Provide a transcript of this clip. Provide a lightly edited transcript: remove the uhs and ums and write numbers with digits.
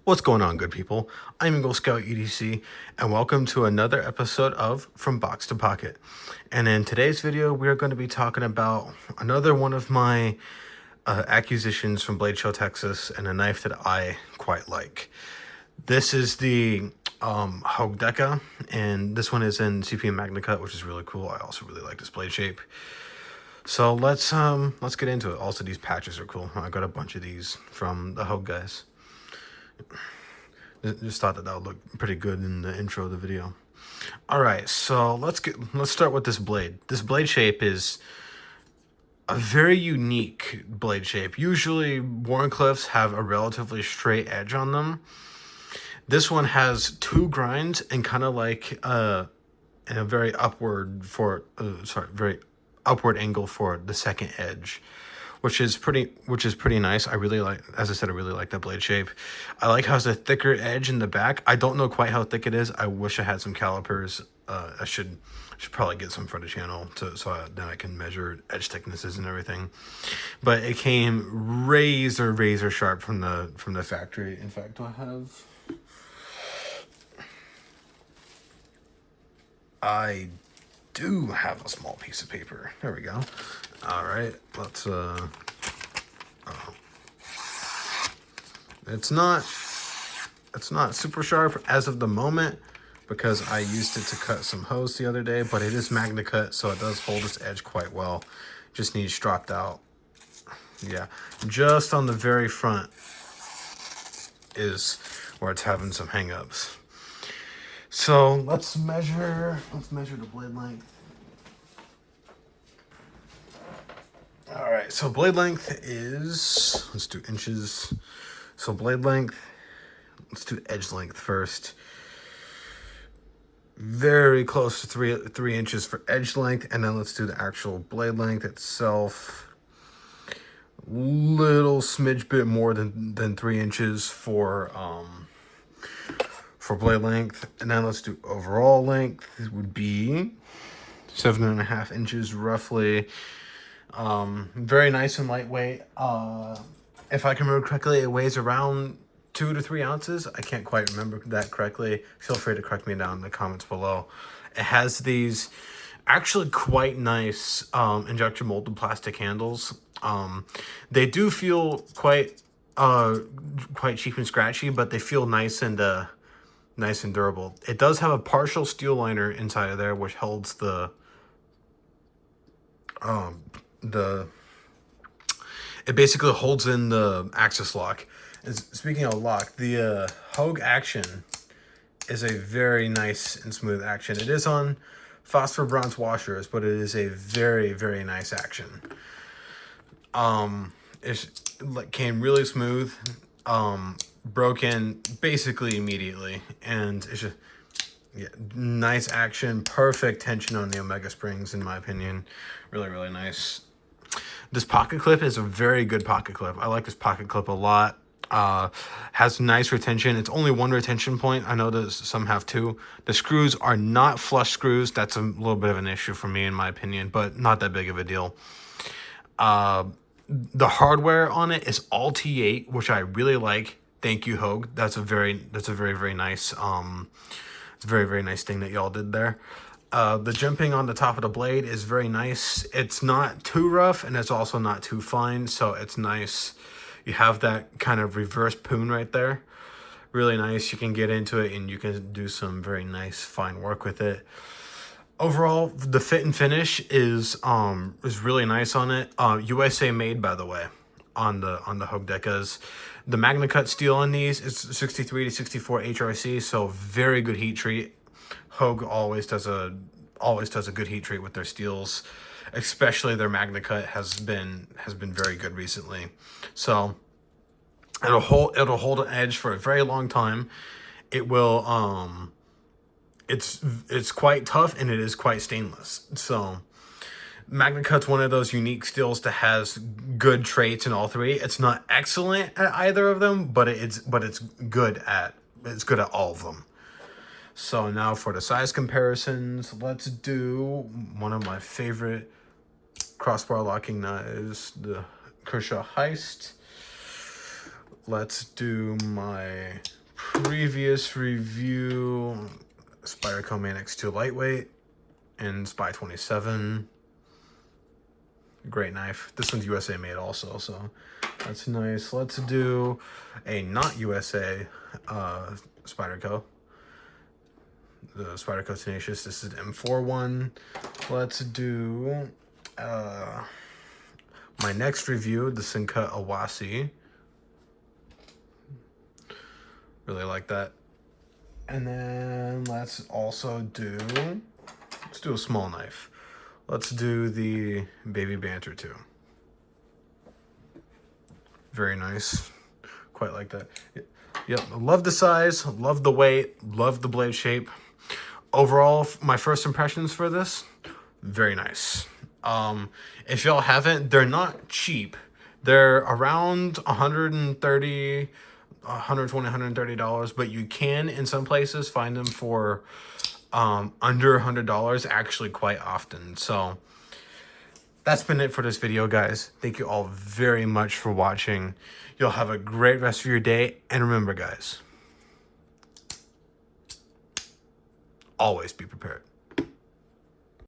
What's going on, good people? I'm Eagle Scout EDC, and welcome to another episode of From Box to Pocket. And in today's video, we are going to be talking about another one of my acquisitions from Blade Show, Texas, and a knife that I quite like. This is the Hogue Deka, and this one is in CP Magna Cut, which is really cool. I also really like this blade shape. So let's get into it. Also, these patches are cool. I got a bunch of these from the Hogue guys. Just thought that would look pretty good in the intro of the video. All right, so let's start with this blade. This blade shape is a very unique blade shape. Usually Wharncliffes have a relatively straight edge on them. This one has two grinds and kind of like a very very upward angle for the second edge, which is pretty nice. I really like, as I said, I really like that blade shape. I like how it's a thicker edge in the back. I don't know quite how thick it is. I wish I had some calipers. I should probably get some for the channel so then I can measure edge thicknesses and everything. But it came razor sharp from the factory. In fact, I do have a small piece of paper. There we go. All right, let's it's not super sharp as of the moment because I used it to cut some hose the other day, but it is Magna Cut, so it does hold its edge quite well. Just needs stropped out. Yeah, just on the very front is where it's having some hang-ups. So let's measure the blade length. All right, so blade length is, let's do inches. So blade length, let's do edge length first. Very close to three inches for edge length, and then let's do the actual blade length itself. Little smidge bit more than 3 inches for blade length, and then let's do overall length. It would be 7.5 inches roughly. Very nice and lightweight. If I can remember correctly, it weighs around 2 to 3 ounces. I can't quite remember that correctly. Feel free to correct me down in the comments below. It has these actually quite nice injection molded plastic handles. They do feel quite cheap and scratchy, but they feel nice and durable. It does have a partial steel liner inside of there, which holds it basically holds in the axis lock. And speaking of lock, the Hogue action is a very nice and smooth action. It is on phosphor bronze washers, but it is a very nice action. It came really smooth, broke in basically immediately, and it's just nice action, perfect tension on the Omega springs in my opinion. Really nice. This pocket clip is a very good pocket clip. I like this pocket clip a lot. Has nice retention. It's only one retention point. I know that some have two. The screws are not flush screws. That's a little bit of an issue for me in my opinion, but not that big of a deal. The hardware on it is all T8, which I really like. Thank you, Hogue. That's a very nice it's a very nice thing that y'all did there. The jimping on the top of the blade is very nice. It's not too rough and it's also not too fine, so it's nice. You have that kind of reverse poon right there. Really nice. You can get into it and you can do some very nice fine work with it. Overall, the fit and finish is really nice on it. USA made, by the way, on the Hogue Dekas. The Magna Cut steel on these is 63 to 64 HRC, so very good heat treat. Hogue always does a good heat treat with their steels, especially their Magna Cut has been very good recently. So it'll hold an edge for a very long time. It will it's quite tough and it is quite stainless. So Magna Cut's one of those unique steels that has good traits in all three. It's not excellent at either of them, but it's good at all of them. So now for the size comparisons, let's do one of my favorite crossbar locking knives, the Kershaw Heist. let's do my previous review, Spyderco Man X2 Lightweight in Spy 27. Great knife. This one's USA made also, so that's nice. Let's do a not USA Spyderco. The Spyderco Tenacious. This is M4 one. Let's do my next review, the Sinka Awasi. Really like that. And then let's also do, let's do a small knife. Let's do the Baby Banter 2. Very nice. Quite like that. Yep, love the size, love the weight, love the blade shape. Overall, my first impressions for this, very nice. If y'all haven't, they're not cheap. They're around $120, $130, but you can, in some places, find them for under $100 actually quite often. So that's been it for this video, guys. Thank you all very much for watching. You'll have a great rest of your day. And remember, guys, always be prepared.